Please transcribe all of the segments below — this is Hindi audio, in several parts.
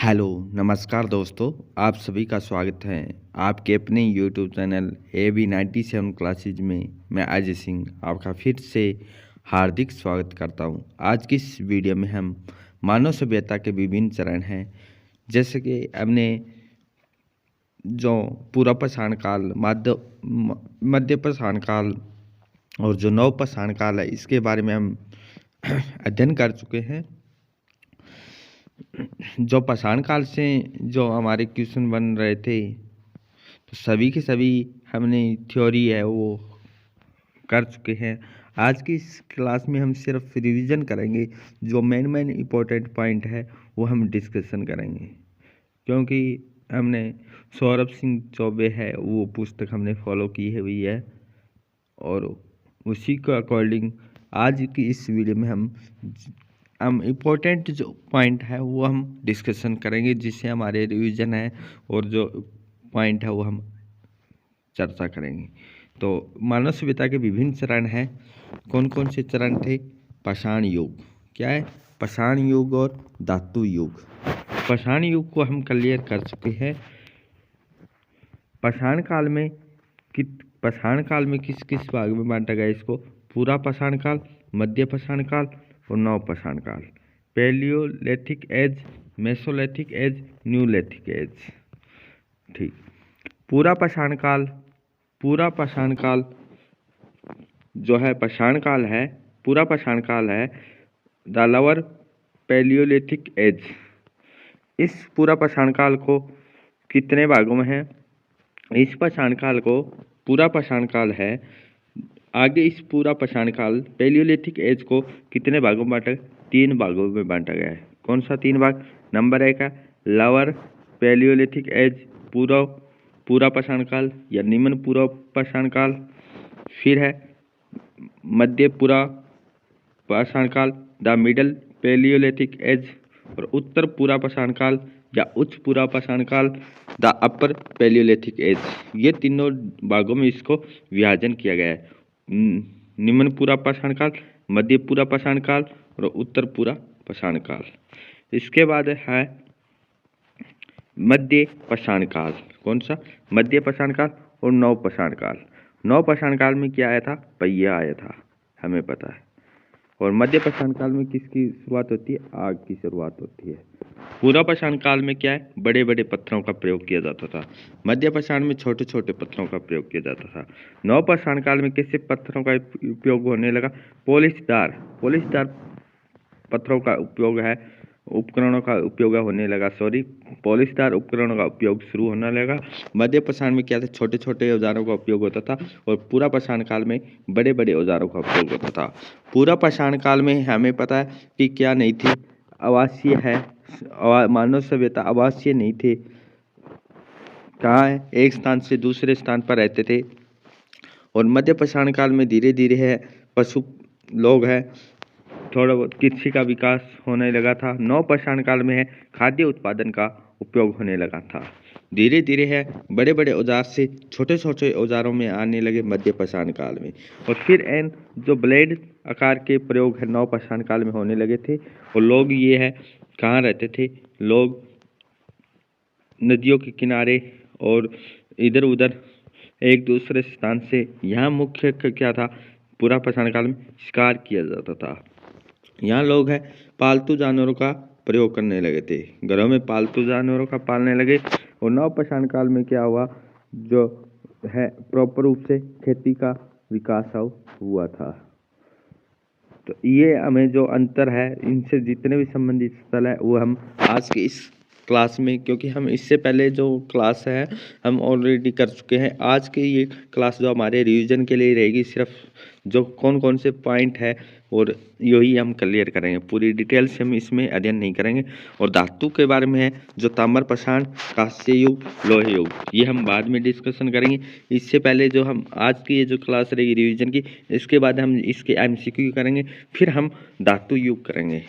हेलो, नमस्कार दोस्तों। आप सभी का स्वागत है आपके अपने यूट्यूब चैनल AB97 क्लासेज में। मैं अजय सिंह आपका फिर से हार्दिक स्वागत करता हूं। आज की इस वीडियो में हम मानव सभ्यता के विभिन्न चरण हैं, जैसे कि हमने जो पूर्व पाषाण काल, मध्य पाषाण काल और जो नव पाषाण काल है, इसके बारे में हम अध्ययन कर चुके हैं। जो पाषाण काल से जो हमारे क्वेश्चन बन रहे थे, तो सभी के सभी हमने थ्योरी है वो कर चुके हैं। आज की इस क्लास में हम सिर्फ रिवीजन करेंगे, जो मेन इम्पोर्टेंट पॉइंट है वो हम डिस्कशन करेंगे, क्योंकि हमने सौरभ सिंह चौबे है वो पुस्तक हमने फॉलो की हुई है और उसी के अकॉर्डिंग आज की इस वीडियो में हम इम्पोर्टेंट जो पॉइंट है वो हम डिस्कशन करेंगे, जिससे हमारे रिवीजन है और जो पॉइंट है वो हम चर्चा करेंगे। तो मानव सभ्यता के विभिन्न चरण हैं। कौन कौन से चरण थे? पाषाण युग, क्या है? पाषाण युग और धातु युग। पाषाण युग को हम क्लियर कर चुके हैं। पाषाण काल में किस किस भाग में बांटा गया इसको? पूरा पाषाण काल, मध्य पाषाण काल और नव पाषाण काल। Paleolithic age, mesolithic age, neolithic age. ठीक। पूरा पाषाण काल जो है पाषाण काल है, पूरा पाषाण काल है द लोअर पैलियोलिथिक एज। इस पूरा पाषाण काल को कितने भागों में है? इस पाषाण काल को पूरा पाषाण काल है। आगे इस पूरा पाषाण काल पैलियोलिथिक एज को कितने भागों में बांटा? 3 भागों में बांटा गया है। कौन सा 3 भाग? नंबर 1 है लोअर पैलियोलिथिक एज, पूरा पाषाण काल या निम्न पूरा पाषाण काल। फिर है मध्य पूरा पाषाण काल, द मिडल पैलियोलिथिक एज, और उत्तर पूरा पाषाण काल या उच्च पूरा पाषाण काल, द अपर पैलियोलिथिक एज। ये तीनों भागों में इसको विभाजन किया गया है। निम्न पूरा पाषाण काल, मध्य पूरा पाषाण काल और उत्तर पूरा पाषाण काल। इसके बाद है मध्य पाषाण काल। कौन सा? मध्य पाषाण काल और नव पाषाण काल। नव पाषाण काल में क्या आया था? पहिया आया था, हमें पता है। और मध्य पाषाण काल में किसकी शुरुआत होती है? आग की शुरुआत होती है। पूरा पाषाण काल में क्या है? बड़े बड़े पत्थरों का प्रयोग किया जाता था। मध्य पाषाण में छोटे छोटे पत्थरों का प्रयोग किया जाता था। नव पाषाण काल में किस पत्थरों का उपयोग होने लगा? पॉलिशदार पत्थरों का उपयोग है, उपकरणों का उपयोग होने लगा। पॉलिशदार उपकरणों का उपयोग शुरू होने लगा। मध्य पाषाण में क्या था? छोटे छोटे औजारों का उपयोग होता था और पूरा पाषाण काल में बड़े बड़े औजारों का उपयोग होता था। पूरा पाषाण काल में हमें पता है कि क्या नहीं थी? आवासीय है, मानव सभ्यता आवासीय नहीं थे। कहाँ है? एक स्थान से दूसरे स्थान पर रहते थे। और मध्य पाषाण काल में धीरे धीरे है पशु लोग है, थोड़ा बहुत कृषि का विकास होने लगा था। नव पाषाण काल में है खाद्य उत्पादन का उपयोग होने लगा था। धीरे धीरे है बड़े बड़े औजार से छोटे छोटे औजारों में आने लगे मध्य पाषाण काल में। और फिर जो ब्लेड आकार के प्रयोग है नव पाषाण काल में होने लगे थे। और लोग ये है कहाँ रहते थे? लोग नदियों के किनारे और इधर उधर एक दूसरे स्थान से। यहाँ मुख्य क्या था? पूरा पाषाण काल में शिकार किया जाता था। यहाँ लोग है पालतू जानवरों का प्रयोग करने लगे थे, घरों में पालतू जानवरों का पालने लगे। और नव पाषाण काल में क्या हुआ? जो है प्रॉपर रूप से खेती का विकास हुआ था। तो ये हमें जो अंतर है, इनसे जितने भी संबंधित स्थल है वो हम आज के इस क्लास में, क्योंकि हम इससे पहले जो क्लास है हम ऑलरेडी कर चुके हैं। आज की ये क्लास जो हमारे रिवीजन के लिए रहेगी, सिर्फ जो कौन कौन से पॉइंट है और यही हम क्लियर करेंगे। पूरी डिटेल से हम इसमें अध्ययन नहीं करेंगे। और धातु के बारे में है जो ताम्र पाषाण, कांस्य युग, लोह युग, ये हम बाद में डिस्कशन करेंगे। इससे पहले जो हम आज की ये जो क्लास रहेगी रिवीजन की, इसके बाद हम इसके MCQ करेंगे, फिर हम धातु युग करेंगे।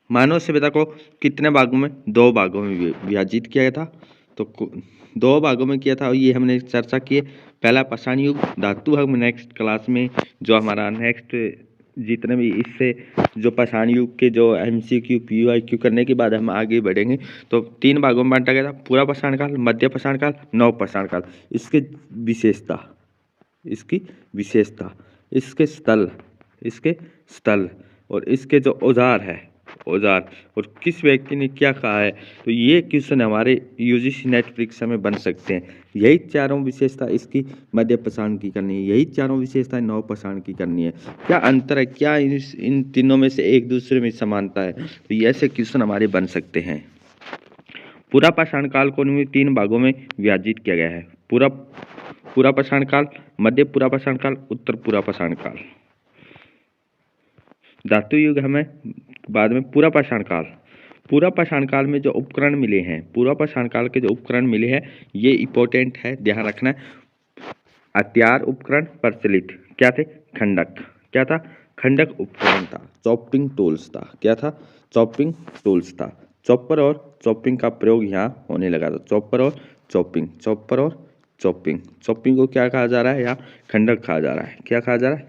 मानव सभ्यता को कितने भागों में? 2 भागों में विभाजित किया गया था। तो 2 भागों में किया था, ये हमने चर्चा की है। पहला पाषाण युग, धातु हम नेक्स्ट क्लास में जो हमारा नेक्स्ट जितने भी इससे जो पाषाण युग के जो MCQ PYQ करने के बाद हम आगे बढ़ेंगे। तो 3 भागों में बांटा गया था, पूरा पाषाण काल, मध्य पाषाण काल, नव पाषाण काल। इसकी विशेषता, इसके स्थल और इसके जो औजार और किस व्यक्ति ने क्या कहा है, तो ये क्वेश्चन हमारे UGC नेट परीक्षा में बन सकते हैं। यही चारों विशेषता इसकी मध्य पाषाण की करनी है, यही चारों विशेषताएं नव पाषाण की करनी है। क्या अंतर है, क्या इन तीनों में से एक दूसरे में समानता है, तो ये ऐसे क्वेश्चन हमारे बन सकते हैं। पूरा पाषाण काल को 3 भागों में विभाजित किया गया है। पूरा पाषाण काल, मध्य पूरा पाषाण काल, उत्तर पूरा पाषाण काल। धातु युग हमें बाद में पूरा पाषाण काल में जो उपकरण मिले हैं, पूरा पाषाण काल के जो उपकरण मिले हैं, ये इंपॉर्टेंट है, ध्यान रखना है। हथियार उपकरण प्रचलित क्या थे? खंडक। क्या था? खंडक उपकरण था। चॉपिंग टूल्स था। क्या था? चॉपिंग टूल्स था। चॉपर और चॉपिंग का प्रयोग यहाँ होने लगा था। चॉपर और चॉपिंग। चॉपिंग को क्या कहा जा रहा है? यहाँ खंडक कहा जा रहा है। क्या कहा जा रहा है?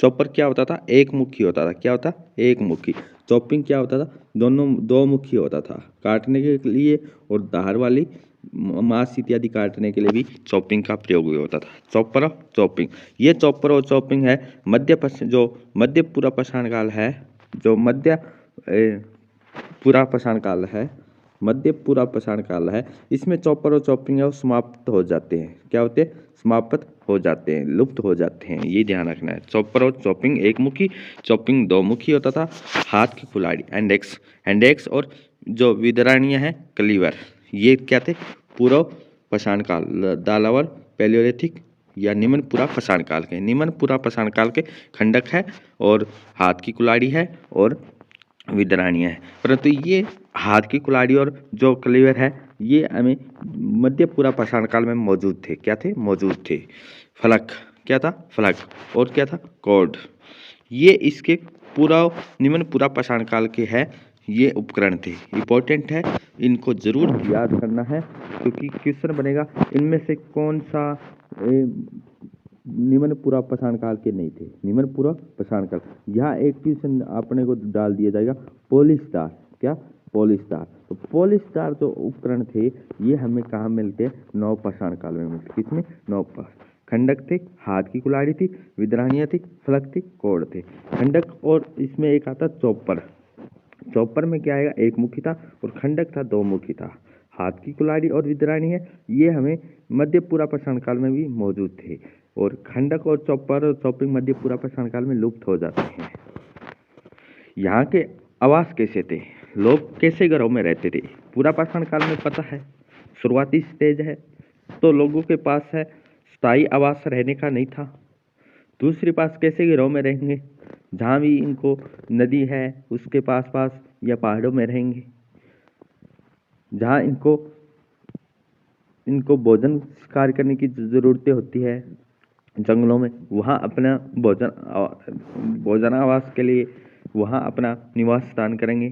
चॉपर क्या होता था? एक मुखी होता था। क्या होता? एक मुखी। चॉपिंग क्या होता था? दो मुखी होता था, काटने के लिए और धार वाली मांस इत्यादि काटने के लिए भी चॉपिंग का प्रयोग होता था। चॉपर और चॉपिंग, ये चॉपर और चॉपिंग है मध्य पूरा पाषाण काल है, मध्य पूरा पाषाण काल है। इसमें चॉपर और चॉपिंग है वो समाप्त हो जाते हैं। क्या होते हैं? समाप्त हो जाते हैं, लुप्त हो जाते हैं, ये ध्यान रखना है। चॉपर और चॉपिंग एक मुखी, चॉपिंग दो मुखी होता था। हाथ की कुल्हाड़ी हैंडेक्स और जो विद्राणियां हैं क्लीवर, ये क्या थे? पूर्व पाषाण काल, दालावर पैलियोलिथिक या निम्न पूरा पाषाण काल के खंडक है और हाथ की कुल्हाड़ी है और विद्राणियां हैं। परंतु ये हाथ की कुल्हाड़ी और जो क्लीवर है ये हमें मध्य पूरा पाषाण काल में मौजूद थे। क्या थे? मौजूद थे। फलक, क्या था? फलक। और क्या था? कॉर्ड। ये इसके निम्न पूरा पाषाण काल के है, ये उपकरण थे। इंपॉर्टेंट है, इनको जरूर याद करना है क्योंकि क्वेश्चन बनेगा इनमें से कौन सा निम्न पूरा पाषाण काल के नहीं थे। निम्न पूरा पाषाण काल, यहाँ एक क्वेश्चन अपने को डाल दिया जाएगा पॉलीस्टार। क्या? पॉलीस्टार। तो पॉलीस्टार जो उपकरण थे ये हमें कहाँ मिलते हैं? नव पाषाण काल में मिलते। किसमें? नव पाषाण। खंडक थे, हाथ की कुल्हाड़ी थी, विद्राणियां थी, फलक थी, कॉर्ड थे। खंडक और इसमें एक आता चॉपर। चॉपर में क्या आएगा? एक मुखी था और खंडक था, दो मुखी था। हाथ की कुल्हाड़ी और विद्राणी है, ये हमें मध्य पूरा पाषाण काल में भी मौजूद थे और खंडक और चॉपर और चॉपिंग मध्य पूरा पाषाण काल में लुप्त हो जाते हैं। यहाँ के आवास कैसे थे? लोग कैसे घरों में रहते थे? पूरा पाषाण काल में पता है शुरुआती स्टेज है तो लोगों के पास है स्थायी आवास रहने का नहीं था। दूसरी पास कैसे घरों में रहेंगे? जहाँ भी इनको नदी है उसके पास या पहाड़ों में रहेंगे। जहाँ इनको भोजन शिकार करने की जरूरतें होती है जंगलों में, वहाँ अपना भोजन आवास के लिए वहाँ अपना निवास स्थान करेंगे।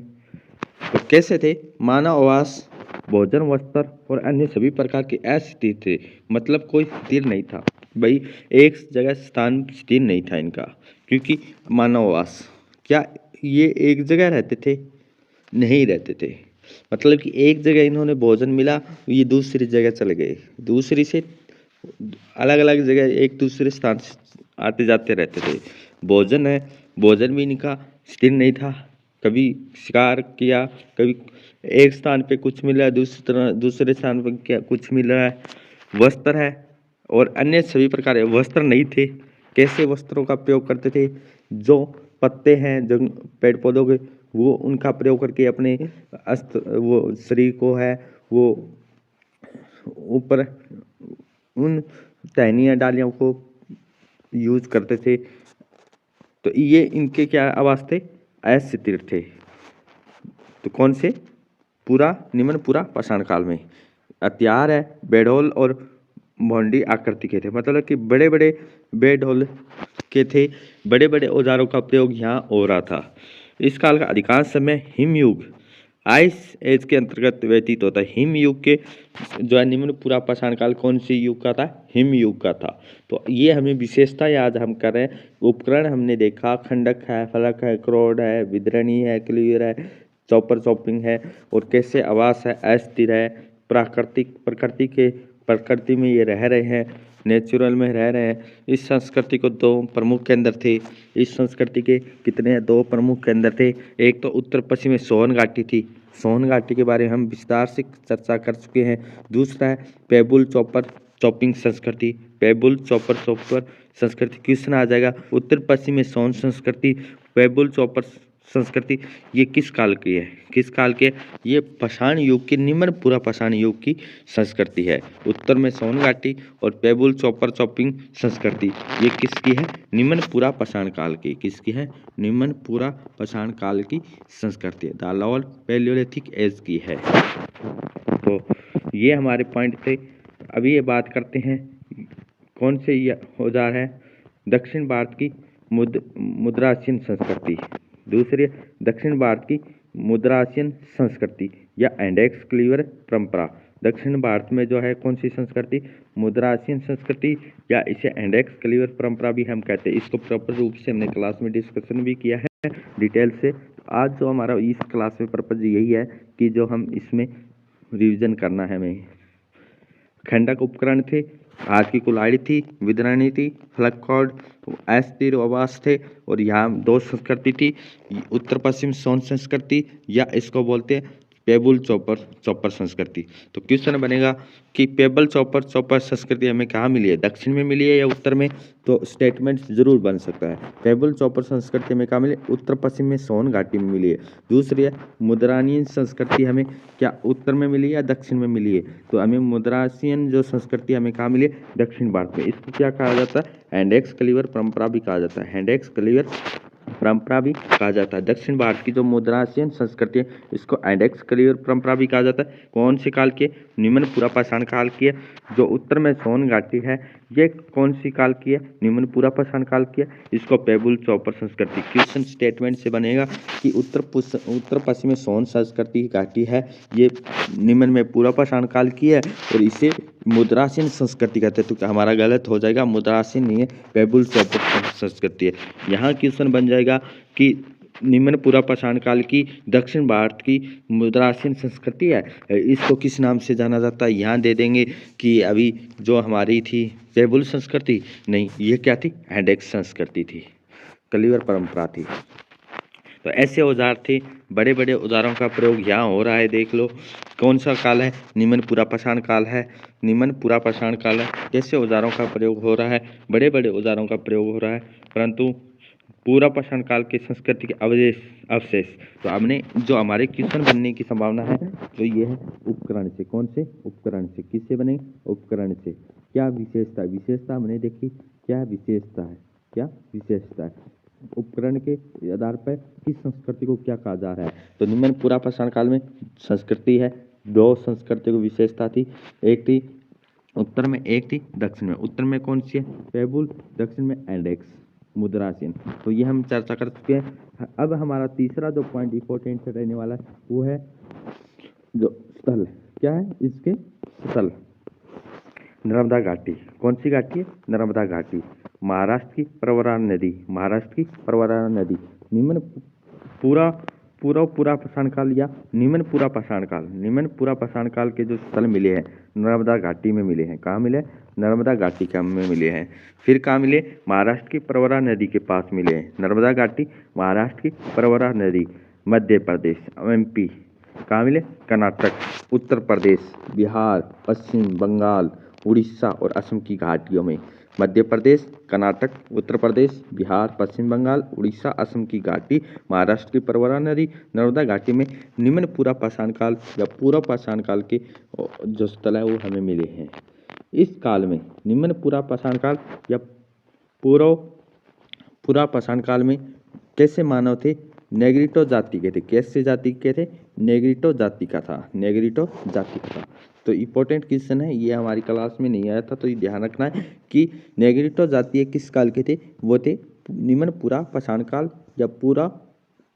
तो कैसे थे? मानव आवास, भोजन, वस्त्र और अन्य सभी प्रकार के अस्थिर थे। मतलब कोई स्थिर नहीं था भाई, एक जगह स्थान स्थिर नहीं था इनका। क्योंकि मानव आवास, क्या ये एक जगह रहते थे? नहीं रहते थे। मतलब कि एक जगह इन्होंने भोजन मिला, ये दूसरी जगह चले गए, दूसरी से अलग अलग जगह एक दूसरे स्थान से आते जाते रहते थे। भोजन भी इनका स्थिर नहीं था। कभी शिकार किया, कभी एक स्थान पे कुछ मिला, दूसरे स्थान पर क्या कुछ मिल रहा है। वस्त्र है और अन्य सभी प्रकार के वस्त्र नहीं थे। कैसे वस्त्रों का प्रयोग करते थे? जो पत्ते हैं जो पेड़ पौधों के, वो उनका प्रयोग करके अपने वो शरीर को है वो ऊपर उन टहनियाँ डालियों को यूज करते थे। तो ये इनके क्या आवास थे? अस्थिर थे। तो कौन से? निम्न पूरा पाषाण काल में। हथियार है बेढोल और भोंडी आकृति के थे। मतलब कि बड़े बड़े बेढोल के थे, बड़े बड़े औजारों का प्रयोग यहाँ हो रहा था। इस काल का अधिकांश समय हिमयुग आइस एज के अंतर्गत व्यतीत होता है। हिम युग के जो है निम्न पूरा पाषाण काल कौन से युग का था? हिम युग का था। तो ये हमें विशेषता याद हम कर रहे हैं। उपकरण हमने देखा, खंडक है, फलक है, क्रोड है, विद्रणी है, क्लीवर है, चॉपर चॉपिंग है, और कैसे आवास है, अस्थिर है, प्रकृति में ये रह रहे हैं, नेचुरल में रह रहे हैं। इस संस्कृति को दो प्रमुख केंद्र थे। इस संस्कृति के कितने? दो प्रमुख केंद्र थे। एक तो उत्तर पश्चिम में सोन घाटी थी, सोन घाटी के बारे में हम विस्तार से चर्चा कर चुके हैं। दूसरा है पेबुल चॉपर चॉपिंग संस्कृति। पेबुल चॉपर संस्कृति क्वेश्चन आ जाएगा। उत्तर पश्चिम में सोन संस्कृति, पेबुल चॉपर संस्कृति, ये किस काल की है? किस काल के? ये पाषाण युग की, निम्न पूरा पाषाण युग की संस्कृति है। उत्तर में सोन घाटी और पेबुल चॉपर चॉपिंग संस्कृति, ये किसकी है? निम्न पूरा पाषाण काल की। किसकी है? निम्न पूरा पाषाण काल की संस्कृति है, द लोअर पैलियोलिथिक एज की है। तो ये हमारे पॉइंट थे। अभी ये बात करते हैं कौन से ये औजार है? दक्षिण भारत की मुद्रासीन संस्कृति। दूसरी दक्षिण भारत की मुद्रासीन संस्कृति या इंडेक्स क्लीवर परंपरा। दक्षिण भारत में जो है कौन सी संस्कृति? मुद्रासीन संस्कृति, या इसे इंडेक्स क्लीवर परंपरा भी हम कहते हैं। इसको प्रॉपर रूप से हमने क्लास में डिस्कशन भी किया है डिटेल से। आज जो हमारा इस क्लास में पर्पज यही है कि जो हम इसमें रिवीजन करना है हमें। खंडक उपकरण थे, हाथ की कुल्हाड़ी थी, विद्रणी थी, फलक कॉर्ड, अस्थिर आवास थे, और यहाँ दो संस्कृति थी, उत्तर पश्चिम सोन संस्कृति, या इसको बोलते हैं पेबुल चॉपर संस्कृति। तो क्वेश्चन बनेगा कि पेबल चॉपर संस्कृति हमें कहाँ मिली है? दक्षिण में मिली है या उत्तर में? तो स्टेटमेंट जरूर बन सकता है। पेबल चॉपर संस्कृति हमें कहाँ मिली? उत्तर पश्चिम में सोन घाटी में मिली है। दूसरी है मुद्रासीन संस्कृति, हमें क्या उत्तर में मिली है या दक्षिण में मिली है? तो हमें मुद्रासीन जो संस्कृति हमें कहाँ मिली है? दक्षिण भारत में। इसको क्या कहा जाता है? इंडेक्स क्लीवर परंपरा भी कहा जाता है। इंडेक्स क्लीवर परंपरा भी कहा जाता है। दक्षिण भारत की जो मुद्रासीन संस्कृति है इसको इंडेक्स क्लीवर परंपरा भी कहा जाता है। कौन से काल की? निम्न पूरा पाषाण काल की है। जो उत्तर में सोन घाटी है ये कौन सी काल की है? निम्न पूरा पाषाण काल की है। इसको पेबुल चॉपर संस्कृति। क्वेश्चन स्टेटमेंट से बनेगा कि उत्तर पश्चिम में सोन संस्कृति घाटी है, ये निम्न में पूरा पाषाण काल की है, और इसे मुद्रासीन संस्कृति कहते हैं। तो हमारा गलत हो जाएगा, मुद्रासीन नहीं है, पेबुल चॉपर संस्कृति है। यहाँ क्वेश्चन बन जाएगा कि निम्न पूरा पाषाण काल की दक्षिण भारत की मुद्रासीन संस्कृति है, इसको किस नाम से जाना जाता है? यहाँ दे देंगे कि अभी जो हमारी थी पेबुल संस्कृति, नहीं, ये क्या थी? इंडेक्स संस्कृति थी, क्लीवर परंपरा थी। तो ऐसे औजार थे। बड़े बड़े औजारों का प्रयोग यहाँ हो रहा है, देख लो। कौन सा काल है? निम्न पूरा पाषाण काल है। निम्न पूरा पाषाण काल है। कैसे औजारों का प्रयोग हो रहा है? बड़े बड़े औजारों का प्रयोग हो रहा है, परंतु पूरा पाषाण काल की संस्कृति के अवशेष। तो हमने जो हमारे क्वेश्चन बनने की संभावना है तो ये है उपकरण से। कौन से? उपकरण से। किससे बने? उपकरण से। क्या विशेषता हमने देखी। क्या विशेषता है? क्या विशेषता है? उपकरण के आधार पर किस संस्कृति को क्या कहा जा रहा है? तो निम्न पूरा पाषाण काल में संस्कृति है, दो संस्कृति को विशेषता थी। एक थी उत्तर में, एक थी दक्षिण में। उत्तर में कौन सी है? पेबुल। दक्षिण में इंडेक्स मुद्रासीन। तो ये हम चर्चा कर चुके हैं। अब हमारा तीसरा जो पॉइंट इंपॉर्टेंट रहने वाला है वो है जो स्थल। क्या है इसके? स्थल। नर्मदा घाटी। कौन सी घाटी है? नर्मदा घाटी। महाराष्ट्र की प्रवरा नदी। महाराष्ट्र की प्रवरा नदी। निम्न पूरा पाषाण काल या निम्न पूरा पाषाण काल। निम्न पूरा पाषाण काल के जो स्थल मिले हैं नर्मदा घाटी में मिले हैं। कहाँ मिले? नर्मदा घाटी का में मिले हैं। फिर कहाँ मिले? महाराष्ट्र की प्रवरा नदी के पास मिले हैं। नर्मदा घाटी, महाराष्ट्र की प्रवरा नदी, मध्य प्रदेश, MP। कहाँ मिले? कर्नाटक, उत्तर प्रदेश, बिहार, पश्चिम बंगाल, उड़ीसा और असम की घाटियों में। मध्य प्रदेश, कर्नाटक, उत्तर प्रदेश, बिहार, पश्चिम बंगाल, उड़ीसा, असम की घाटी, महाराष्ट्र की प्रवरा नदी, नर्मदा घाटी में निम्न पूरा पाषाण काल या पूरा पाषाण काल के जो स्थल है वो हमें मिले हैं। इस काल में निम्न पूरा पाषाण काल या पूरा पाषाण काल में कैसे मानव थे? नेग्रिटो जाति के थे। कैसे जाति के थे? नेग्रिटो जाति का था। नेग्रिटो जाति का था। तो इम्पोर्टेंट क्वेश्चन है, ये हमारी क्लास में नहीं आया था, तो ये ध्यान रखना है कि नेग्रिटो जातीय किस काल के थे? वो थे निम्न पूरा पाषाण काल या पूरा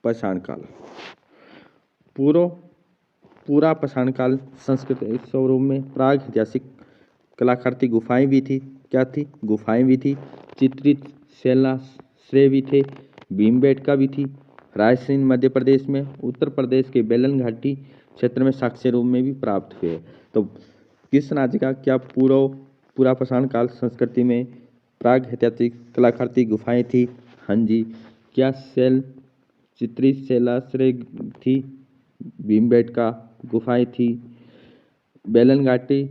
पाषाण काल। पूरा पाषाण काल संस्कृति स्वरूप में प्राग ऐतिहासिक कलाकृति गुफाएं भी थी। क्या थी? गुफाएं भी थी। चित्रित शिलाश्रय भी थे। भीमबेटका भी थी। रायसेन मध्य प्रदेश में, उत्तर प्रदेश के बेलन घाटी क्षेत्र में साक्ष्य रूप में भी प्राप्त हुए। तो किस राज्य का क्या पूरा पाषाण काल संस्कृति में प्राग ऐतिहासिक कलाकृति गुफाएं थी? हाँ जी। क्या चित्रित शिलाश्रय थी? भीमबेटका गुफाएं थी। बेलन घाटी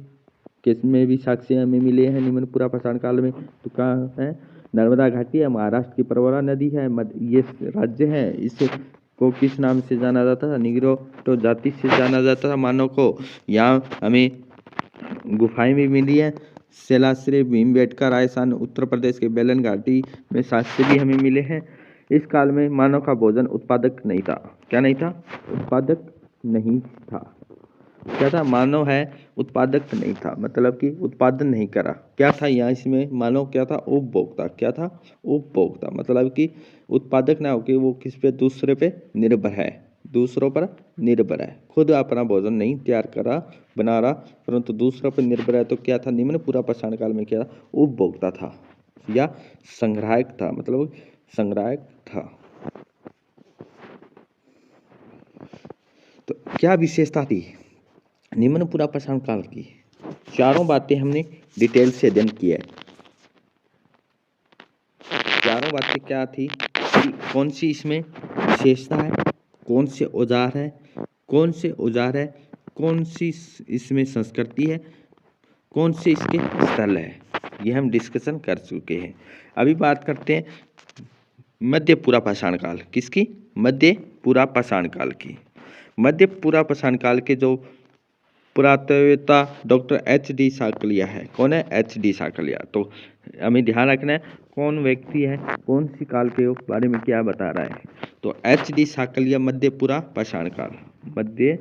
किसमें भी साक्ष्य हमें मिले हैं निम्न पूरा पाषाण काल में? तो कहाँ है? नर्मदा घाटी है, महाराष्ट्र की प्रवरा नदी है, ये राज्य है। इसको किस नाम से जाना जाता था? निग्रो जाति से जाना जाता था मानव को। यहाँ हमें गुफाएं भी मिली है। शिलाश्रय भीमबेटका राजस्थान उत्तर प्रदेश के बेलन घाटी में साक्ष्य भी हमें मिले हैं। इस काल में मानव का भोजन उत्पादक नहीं था। क्या नहीं था? उत्पादक नहीं था। क्या था? मानव है उत्पादक नहीं था, मतलब कि उत्पादन नहीं करा। क्या था यहाँ इसमें? मानव क्या था? उपभोक्ता। क्या था? उपभोक्ता, मतलब कि उत्पादक ना होकर वो किस पे? दूसरे पे निर्भर है, दूसरों पर निर्भर है। खुद अपना भोजन नहीं तैयार करा, बना रहा, परंतु दूसरों पर निर्भर है। तो क्या था? निम्न पूरा पाषाण काल में क्या? उपभोक्ता था या संग्राहक था, मतलब संग्राहक था। तो क्या विशेषता थी निम्न पूरा पाषाण काल की? चारों बातें हमने डिटेल से अध्ययन किया है। चारों बातें क्या थी कि कौन सी इसमें विशेषता है, कौन से औजार है, कौन से औजार है, कौन सी इसमें संस्कृति है, कौन से इसके स्थल है, ये हम डिस्कशन कर चुके हैं। अभी बात करते हैं मध्य पूरा पाषाण काल। किसकी? मध्य पूरा पाषाण काल की। मध्य पूरा पाषाण काल के जो पुरातत्ववेत्ता डॉक्टर एच.डी. साकलिया है। कौन है? एच.डी. साकलिया। तो हमें ध्यान रखना है कौन व्यक्ति है, कौन सी काल के बारे में क्या बता रहा है। तो एच.डी. साकलिया मध्य पूरा पाषाण काल, मध्य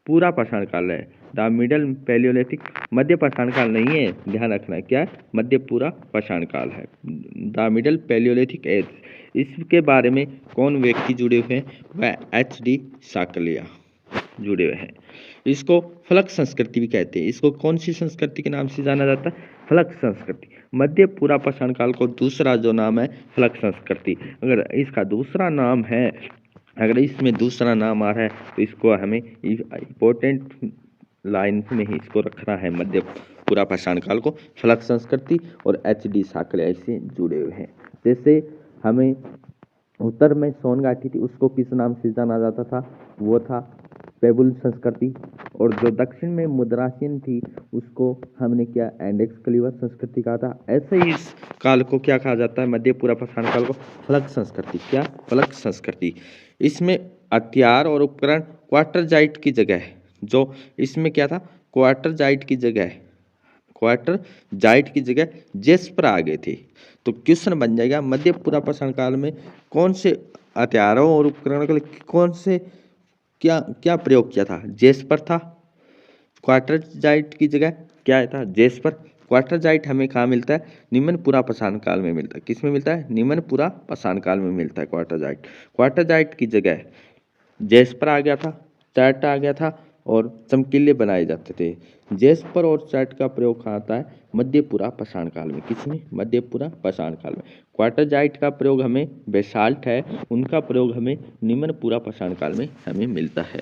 पूरा पाषाण काल है। द मिडल पैलियोलिथिक, मध्य पाषाण काल नहीं है, ध्यान रखना है। क्या? मध्य पूरा पाषाण काल है, द मिडल पैलियोलिथिक एज। इसके बारे में कौन व्यक्ति जुड़े हुए हैं? वह एच.डी. साकलिया जुड़े हुए हैं। इसको फलक संस्कृति भी कहते हैं। इसको कौन सी संस्कृति के नाम से जाना जाता है? फलक संस्कृति। मध्य पूरा पाषाण काल को दूसरा जो नाम है फलक संस्कृति। अगर इसका दूसरा नाम है, अगर इसमें दूसरा नाम आ रहा है तो इसको हमें इम्पोर्टेंट लाइन में ही इसको रखना है। मध्य पूरा पाषाण काल को फलक संस्कृति और एच.डी. साकलिया इससे जुड़े हुए हैं। जैसे हमें उत्तर में सोन घाटी थी, उसको किस नाम से जाना जाता था? वो था पेबुल संस्कृति। और जो दक्षिण में मुद्रासीन थी उसको हमने क्या? इंडेक्स कलिवर संस्कृति कहा था। ऐसे ही इस काल को क्या कहा जाता है? मध्य पूरा पाषाण काल को फलक संस्कृति। क्या? फलक संस्कृति। इसमें हथियार और उपकरण क्वार्टरजाइट की जगह है। जो इसमें क्या था? क्वार्टरजाइट की जगह, क्वार्टरजाइट की जगह जेस्पर आ गए थे। तो क्वेश्चन बन जाएगा मध्य पूरा पाषाण काल में कौन से हथियारों और उपकरणों के लिए कौन से क्या प्रयोग किया था? जेस्पर था। क्वार्टरजाइट की जगह क्या था? जेस्पर। क्वार्टरजाइट हमें कहाँ मिलता है? निम्न पूरा पाषाण काल में मिलता है। किस में मिलता है? निम्न पूरा पाषाण काल में मिलता है क्वार्टरजाइट। क्वार्टरजाइट की जगह जेस्पर आ गया था, चैट आ गया था और चमकीले बनाए जाते थे। जेस्पर और चैट का प्रयोग कहाँ आता है? मध्य पूरा पाषाण काल में। किसमें? मध्य पूरा पाषाण काल में। क्वार्टरजाइट का प्रयोग हमें, बेसाल्ट है उनका प्रयोग हमें निम्न पूरा पाषाण काल में हमें मिलता है।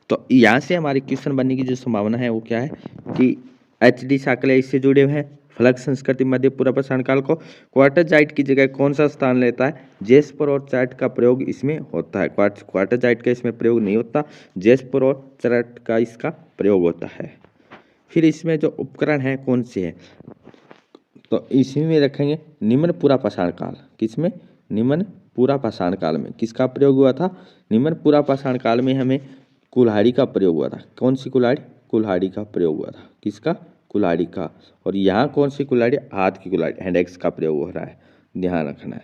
तो यहाँ से हमारे क्वेश्चन बनने की जो संभावना है वो क्या है कि एच.डी. साकलिया इससे जुड़े हुए हैं। फलक संस्कृति मध्य पूरा पाषाण काल को क्वार्टरजाइट की जगह कौन सा स्थान लेता है? जेस्पर और चैट का प्रयोग इसमें होता है। क्वार्टरजाइट का इसमें प्रयोग नहीं होता, जेस्पर और चैट का इसका प्रयोग होता है। फिर इसमें जो उपकरण है कौन से है? तो इसी में रखेंगे निम्न पूरा पाषाण काल। किसमें? निम्न पूरा पाषाण काल में किसका प्रयोग हुआ था? निम्न पूरा पाषाण काल में हमें कुल्हाड़ी का प्रयोग हुआ था। कौन सी कुल्हाड़ी? कुल्हाड़ी का प्रयोग हुआ था। किसका? कुल्हाड़ी का। और यहाँ कौन सी कुल्हाड़ी? हाथ की कुल्हाड़ी, हैंड-एक्स का प्रयोग हो रहा है, ध्यान रखना है।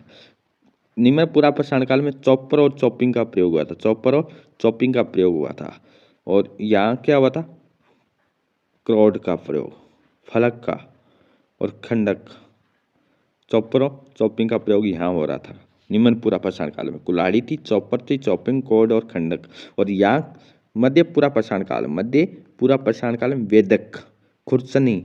निम्न पूरा पाषाण काल में चॉपर और चॉपिंग का प्रयोग हुआ था। चॉपर और चॉपिंग का प्रयोग हुआ था। और यहाँ क्या हुआ था? क्रॉड का प्रयोग, फलक का और खंडक, चॉपर और चॉपिंग का प्रयोग यहाँ हो रहा था। निम्न पूरा पाषाण काल में? कुल्हाड़ी थी, चॉपर थी, चॉपिंग कोड और खंडक। और यहाँ मध्य पूरा पाषाण काल, मध्य पूरा पाषाण काल में वेदक, खुरसनी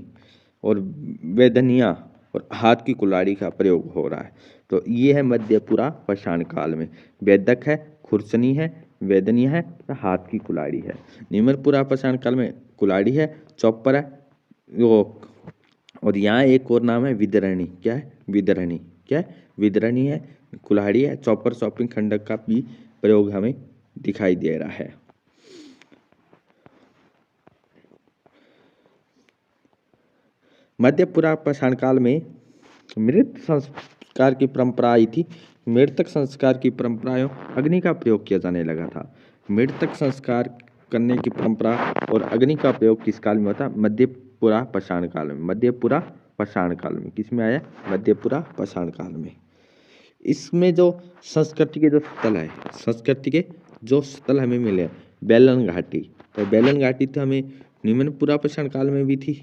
और वेदनिया और हाथ की कुल्हाड़ी का प्रयोग हो रहा है। तो ये है मध्य पूरा पाषाण काल में, वेदक है, खुरसनी है, वेदनिया है, हाथ की कुल्हाड़ी है। निम्न पूरा पाषाण काल में कुल्हाड़ी है, चॉपर है, वो, और यहाँ एक और नाम है विदरणी। क्या है? विदरणी। क्या है? विदरणी है, कुल्हाड़ी है, चॉपर, चॉपिंग, खंडक का भी प्रयोग हमें दिखाई दे रहा है। मध्य पूरा पाषाण काल में मृत संस्कार की परंपरा आई थी। मृतक संस्कार की परंपराओं अग्नि का प्रयोग किया जाने लगा था। मृतक संस्कार करने की परंपरा और अग्नि का प्रयोग किस काल में होता? मध्य पूरा पाषाण काल में। मध्य पूरा पाषाण काल में किस में आया? मध्य पूरा पाषाण काल में। इसमें जो संस्कृति के जो स्थल है, संस्कृति के जो स्थल हमें मिले, बेलन घाटी, तो बेलन घाटी तो हमें निम्न पूरा पाषाण काल में भी थी,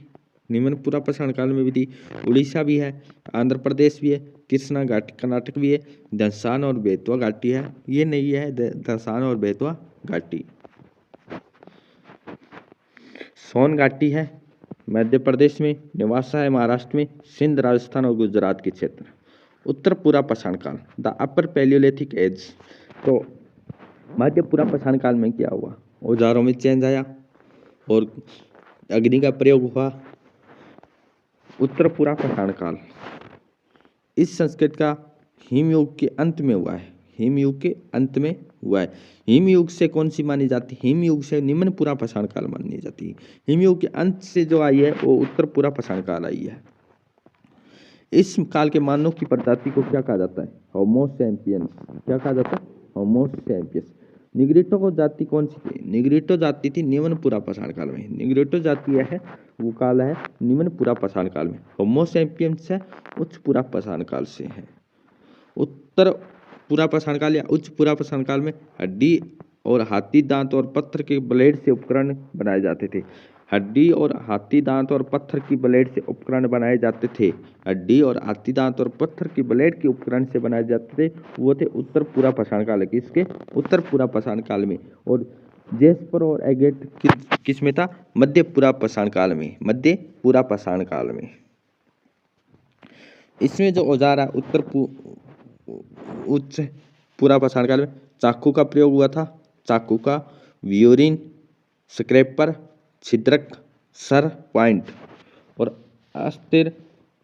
निम्न पूरा पाषाण काल में भी थी। उड़ीसा भी है, आंध्र प्रदेश भी है, कृष्णा घाटी कर्नाटक भी है, धंसान और बेतवा घाटी है। ये नहीं है धंसान और बेतवा घाटी। सोन घाटी है मध्य प्रदेश में, निवासा है महाराष्ट्र में, सिंध, राजस्थान और गुजरात के क्षेत्र। उत्तर पूरा पाषाण काल, द अपर पैलियोलिथिक एज। तो मध्य पूरा पाषाण काल में क्या हुआ? औजारों में चेंज आया और अग्नि का प्रयोग हुआ। उत्तर पूरा पाषाण काल इस संस्कृति का हिमयुग के अंत में हुआ है, हिमयुग के अंत में हुआ है। हिमयुग से कौन सी मानी जाती है? हिमयुग से निम्न पूरा पाषाण काल मानी जाती है। हिमयुग के अंत से जो आई है वो उत्तर पूरा पाषाण काल आई है। इस काल के मानव की प्रजाति को क्या कहा जाता है? Homo sapiens. क्या कहा जाता है? Homo sapiens. निग्रिटो को जाति कौन सी थी? निग्रिटो जाति थी निम्न पूरा पाषाण काल में। निग्रिटो जाति है वो काल है निम्न पूरा पाषाण काल में। होमो सैपियंस है उच्च पूरा पाषाण काल से है। उत्तर पूरा पाषाण काल या उच्च पूरा पाषाण काल में हड्डी और हाथी दांत और पत्थर के ब्लेड से उपकरण बनाए जाते थे। हड्डी और हाथी दांत और पत्थर की ब्लेड से उपकरण बनाए जाते थे। हड्डी और हाथी दांत और पत्थर की ब्लेड के उपकरण से बनाए जाते थे, वो थे उत्तर पूरा पाषाण काल के। इसके उत्तर पूरा पाषाण काल में। और जेस्पर और एगेट किस में था? मध्य पूरा पाषाण काल में। मध्य पूरा पाषाण काल में। इसमें जो औजार है उच्च पूरा पाषाण काल में चाकू का प्रयोग हुआ था। चाकू का, व्यूरिन, स्क्रैपर, छिद्रक, सर, पॉइंट और अस्त्र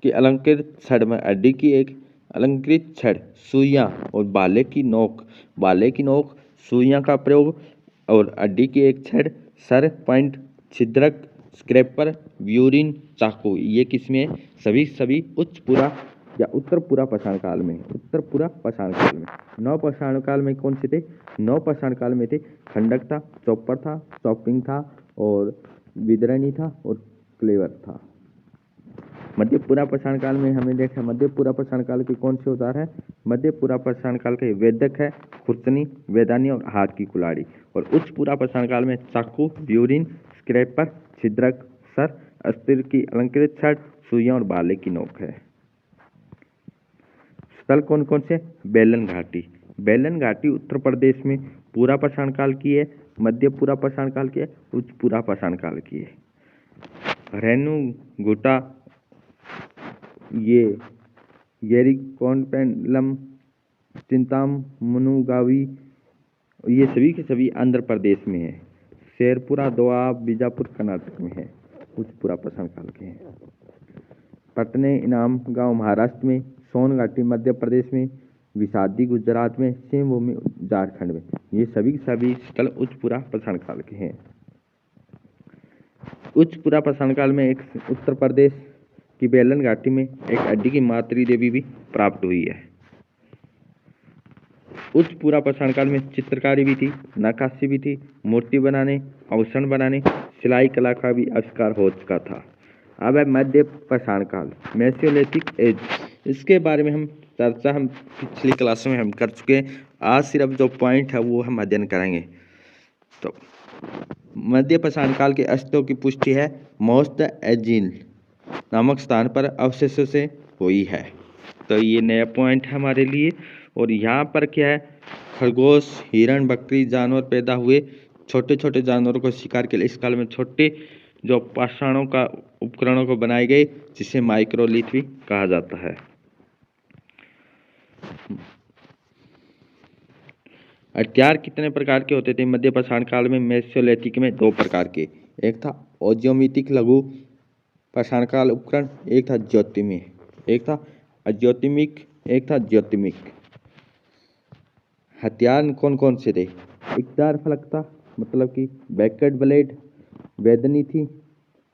के अलंकृत छड़ में हड्डी की एक अलंकृत छड़, सुइयां और भाले की नोक, सुइयां का प्रयोग और हड्डी की एक छड़, सर, पॉइंट, छिद्रक, स्क्रैपर, व्यूरिन, चाकू, ये किसमें? सभी उच्च पूरा या उत्तर पूरा पाषाण काल में। उत्तर पूरा पाषाण काल में। नव पाषाण काल में कौन से थे? नव पाषाण काल में थे खंडक था, चॉपर था, चॉपिंग था और विदरणी था और क्लेवर था। मध्य पूरा पाषाण काल में हमें देखा, मध्य पूरा पाषाण काल के कौन से औजार है? मध्य पूरा पाषाण काल के वेदक है, खुरसनी, वेदानी और हाथ की कुल्हाड़ी। और उच्च पूरा पाषाण काल में चाकू, व्यूरिन, स्क्रैपर, छिद्रक, सर, अस्त्र की अलंकृत छड़, सुइयां और भाले की नोक है। स्थल कौन कौन से? बेलन घाटी। बेलन घाटी उत्तर प्रदेश में पूरा पाषाण काल की है, मध्य पूरा पाषाण काल की है, उच्च पूरा पाषाण काल की है। रेणुगुंटा, ये येरिकोंडपेलम, चिंतामनुगावी, ये सभी के सभी आंध्र प्रदेश में है। शेरपुरा, दोआब, बीजापुर कर्नाटक में है, उच्च पूरा पाषाण काल के हैं। पटने, इनाम गांव महाराष्ट्र में, सोन घाटी मध्य प्रदेश में, विषादी गुजरात में, सिंहभूमि झारखंड में, ये सभी स्थल उच्च पूरा पाषाण काल के हैं। उच्च पूरा पाषाण काल में एक उत्तर प्रदेश की बेलन घाटी में एक हड्डी की मातृ देवी भी प्राप्त हुई है। उच्च पूरा पाषाण काल में चित्रकारी भी थी, नक्काशी भी थी, मूर्ति बनाने, आभूषण बनाने, सिलाई कला का भी आविष्कार हो चुका था। अब है मध्य पाषाण काल, मेसोलिथिक एज। इसके बारे में हम पिछली क्लास में हम कर चुके हैं। आज सिर्फ जो पॉइंट है वो हम अध्ययन करेंगे। तो मध्य पाषाण काल के अस्तित्व की पुष्टि है मोस्ट एजिल नामक स्थान पर अवशेषों से हुई है। तो ये नया पॉइंट है हमारे लिए। और यहाँ पर क्या है, खरगोश, हिरण, बकरी जानवर पैदा हुए छोटे छोटे जानवरों को शिकार के लिए इस काल में छोटे जो पाषाणों का उपकरणों को बनाए गए, जिसे माइक्रोलिथ भी कहा जाता है। हथियार कितने प्रकार के होते थे मध्य पाषाण काल में? मेसोलिथिक में 2 प्रकार के, एक था औद्योगिक लघु पाषाण काल उपकरण, एक था ज्योतिर्मय, एक था अज्योतिर्मिक, एक था ज्योतिर्मिक। हथियार कौन कौन से थे? इकदार फलक था, मतलब कि बैकेट ब्लेड, वेदनी थी,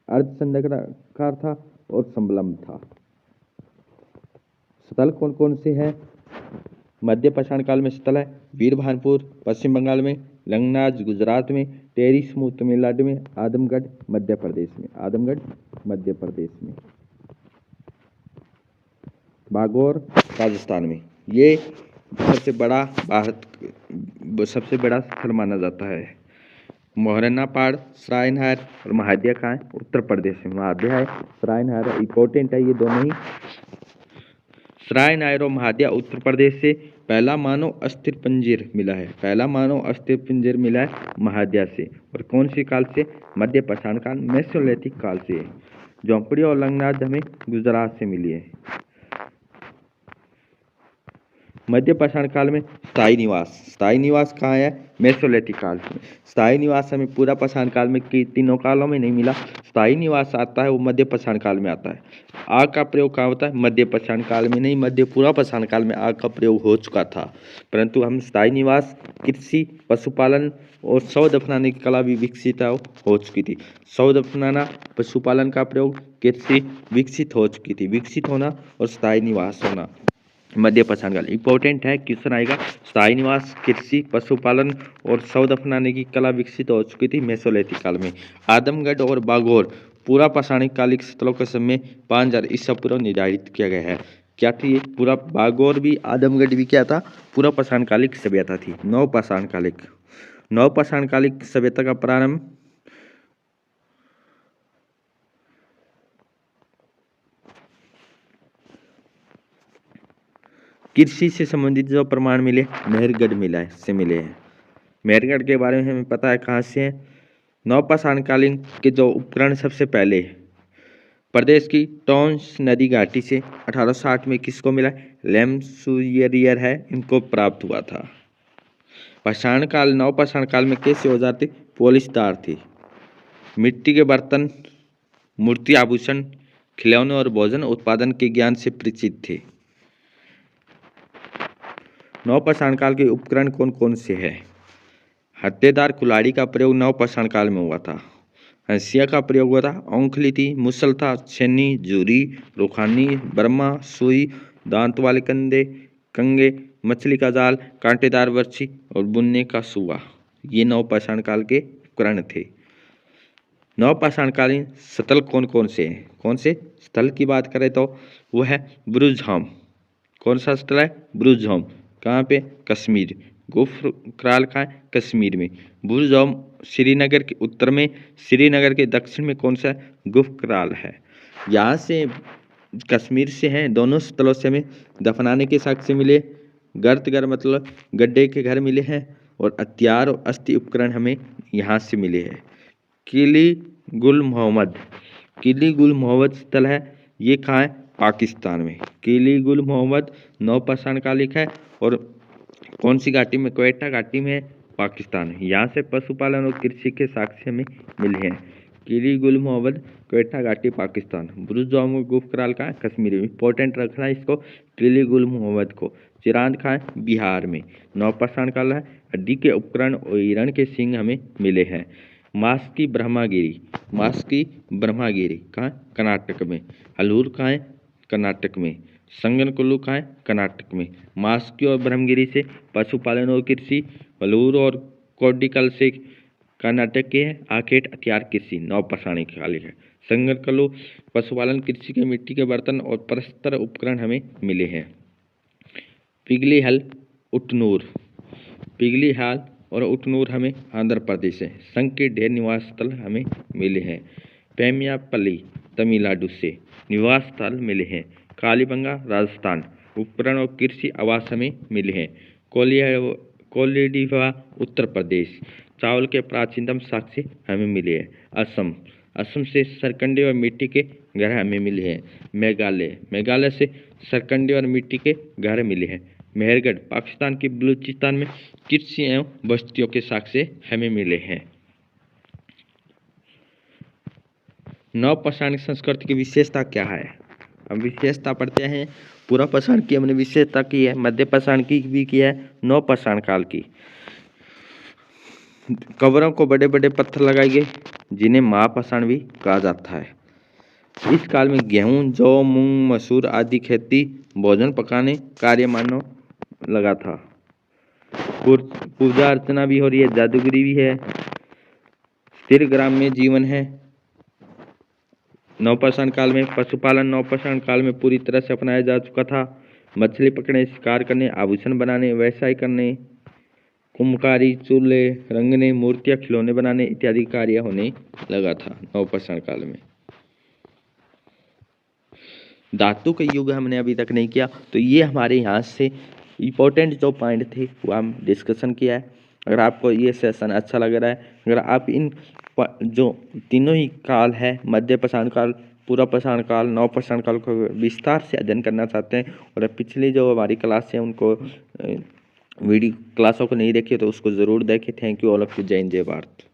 अर्धचंद्राकार था और संबलम था। स्थल कौन कौन से हैं मध्य पाषाण काल में? स्थल है वीरभानपुर पश्चिम बंगाल में, लंगनाज गुजरात में, टेरी समूह तमिलनाडु में, आदमगढ़ मध्य प्रदेश में, आदमगढ़ मध्य प्रदेश में, बागौर राजस्थान में। ये सबसे बड़ा स्थल माना जाता है। मोहरना पहाड़, सरायनहार और महाद्या कहाँ है? उत्तर प्रदेश में। महाद्या है, सरायनहार है, इंपॉर्टेंट है ये दोनों ही। सरायनहार और महाद्या उत्तर प्रदेश से पहला मानव अस्थिपंजर मिला है, पहला मानव अस्थिपंजर मिला है महाद्या से। और कौन सी काल से? मध्य पाषाण काल, मेसोलिथिक काल से। झोंपड़ी और लंगनाज हमें गुजरात से मिली है। मध्य पाषाण काल में स्थायी निवास कहाँ है? मेसोलिथिक काल में। स्थायी निवास हमें पूरा पाषाण काल में तीनों कालों में नहीं मिला। स्थायी निवास आता है वो मध्य पाषाण काल में आता है। आग का प्रयोग कहाँ होता है? मध्य पाषाण काल में नहीं, मध्य पूरा पाषाण काल में आग का प्रयोग हो चुका था, परंतु हम स्थायी निवास, कृषि, पशुपालन और शव दफनाने की कला भी विकसित हो चुकी थी। शव दफनाना, पशुपालन का प्रयोग, कृषि विकसित हो चुकी थी। विकसित होना और स्थायी निवास होना मध्य पाषाण काल इंपॉर्टेंट है, क्वेश्चन आएगा। स्थायी निवास, कृषि, पशुपालन और शव दफनाने की कला विकसित हो चुकी थी मेसोलिथिक काल में। आदमगढ़ और बागौर पूरा पाषाणिक कालिक स्थलों के समय 5000 ईसा पूर्व निर्धारित किया गया है। क्या थी ये? पूरा बागौर भी, आदमगढ़ भी क्या था? पूरा पाषाण कालिक सभ्यता थी। नव पाषाण कालिक सभ्यता का प्रारंभ कृषि से संबंधित जो प्रमाण मिले मेहरगढ़ मिला है से मिले हैं। मेहरगढ़ के बारे में हमें पता है कहाँ से है। नवपाषाणकालीन के जो उपकरण सबसे पहले प्रदेश की टॉन्स नदी घाटी से 1860 में किसको मिला? लेमसुरियर है, इनको प्राप्त हुआ था। नवपाषाण काल में कैसे औजार थे? पॉलिशदार थे। मिट्टी के बर्तन, मूर्ति, आभूषण, खिलौने और भोजन उत्पादन के ज्ञान से परिचित थे। नवपाषाण काल के उपकरण कौन कौन से हैं? हत्तेदार कुल्हाड़ी का प्रयोग नवपाषाण काल में हुआ था। हंसिया का प्रयोग हुआ था। औंखली थी, मुसल था, छेनी, जूरी, रुखानी, बर्मा, सुई, दांत वाले कंगे, मछली का जाल, कांटेदार बर्छी और बुनने का सुआ, ये नवपाषाण काल के उपकरण थे। नवपाषाणकालीन स्थल कौन कौन से हैं? कौन से स्थल की बात करें तो वो है ब्रुजहोम। कौन सा स्थल है? ब्रुजहोम। कहाँ पे? कश्मीर। गुफ्र क्राल कहाँ है? कश्मीर में। ब्रुजहोम श्रीनगर के उत्तर में, श्रीनगर के दक्षिण में कौन सा है? गुफ्र क्राल है। यहाँ से कश्मीर से हैं, दोनों स्थलों से हमें दफनाने के साक्ष्य मिले, गर्तघर मतलब गड्ढे के घर मिले हैं, और हथियार और अस्थि उपकरण हमें यहाँ से मिले हैं। किली गुल मोहम्मद स्थल है, ये कहाँ है? पाकिस्तान में। किली गुल मोहम्मद नवपाषाण कालिक है और कौन सी घाटी में? क्वेटा घाटी में, पाकिस्तान। यहाँ से पशुपालन और कृषि के साक्ष्य में मिले हैं। किली गुल मोहम्मद, क्वेटा घाटी, पाकिस्तान। ब्रुजहोम गुफ्राल का कश्मीर में। इंपॉर्टेंट रखना है इसको, किली गुल मोहम्मद को। चिरांद कहाँ है? बिहार में। नवपाषाण काल है। हड्डी के उपकरण और हिरण के सींग हमें मिले हैं। मास्की ब्रह्मगिरी कहाँ? कर्नाटक में। हलूर कहाँ है? कर्नाटक में। संगनकुल्लू कहाँ है? कर्नाटक में। मास्की और ब्रह्मगिरी से पशुपालन और कृषि, हलूर और कोडिकल से कर्नाटक के हैं। आखेट हथियार कृषि नवपाषाण कालिक है। संगनकुल्लू पशुपालन, कृषि के मिट्टी के बर्तन और परस्तर उपकरण हमें मिले हैं। पिघली हल और उटनूर हमें आंध्र प्रदेश है। संघ के ढेर निवास स्थल हमें मिले हैं। पेमियापल्ली तमिलनाडु से निवास स्थल मिले हैं। कालीबंगा राजस्थान, उपकरण और कृषि आवास हमें मिले हैं। कोलिडिवा उत्तर प्रदेश, चावल के प्राचीनतम साक्ष्य हमें मिले हैं। असम से सरकंडे और मिट्टी के घर हमें मिले हैं। मेघालय से सरकंडे और मिट्टी के घर मिले हैं। मेहरगढ़, पाकिस्तान के बलूचिस्तान में कृषि एवं बस्तियों के साक्ष्य हमें मिले हैं। नवपाषाण संस्कृति की विशेषता क्या है? हम विशेषता पढ़ते हैं। पूर्व पाषाण की हमने विशेषता की है, मध्य पाषाण की भी की है, नवपाषाण काल की। कब्रों को बड़े बड़े पत्थर लगाए गए जिन्हें महापाषाण भी कहा जाता है। इस काल में गेहूं, जौ, मूंग, मसूर आदि खेती भोजन पकाने कार्य मानव लगा था। पूजा अर्चना भी हो रही है, जादूगरी भी है, स्थिर ग्राम्य जीवन है। नवपाषाण काल में पशुपालन नवपाषाण काल में पूरी तरह से अपनाया जा चुका था। मछली पकड़ने, शिकार करने, आभूषण बनाने, व्यवसाय करने, कुम्भकारी, चूल्हे रंगने, मूर्तियां, खिलौने बनाने इत्यादि कार्य होने लगा था नवपाषाण काल में। धातु का युग हमने अभी तक नहीं किया, तो ये हमारे यहाँ से इम्पोर्टेंट जो पॉइंट थे वो हम डिस्कशन किया है। अगर आपको ये सेशन अच्छा लग रहा है, अगर आप इन जो तीनों ही काल है, मध्य पाषाण काल, पूर्व पाषाण काल, नवपाषाण काल को विस्तार से अध्ययन करना चाहते हैं और पिछली जो हमारी क्लास है उनको वीडियो क्लासों को नहीं देखिए तो उसको ज़रूर देखें। Thank you all of you. जय हिंद, जय भारत।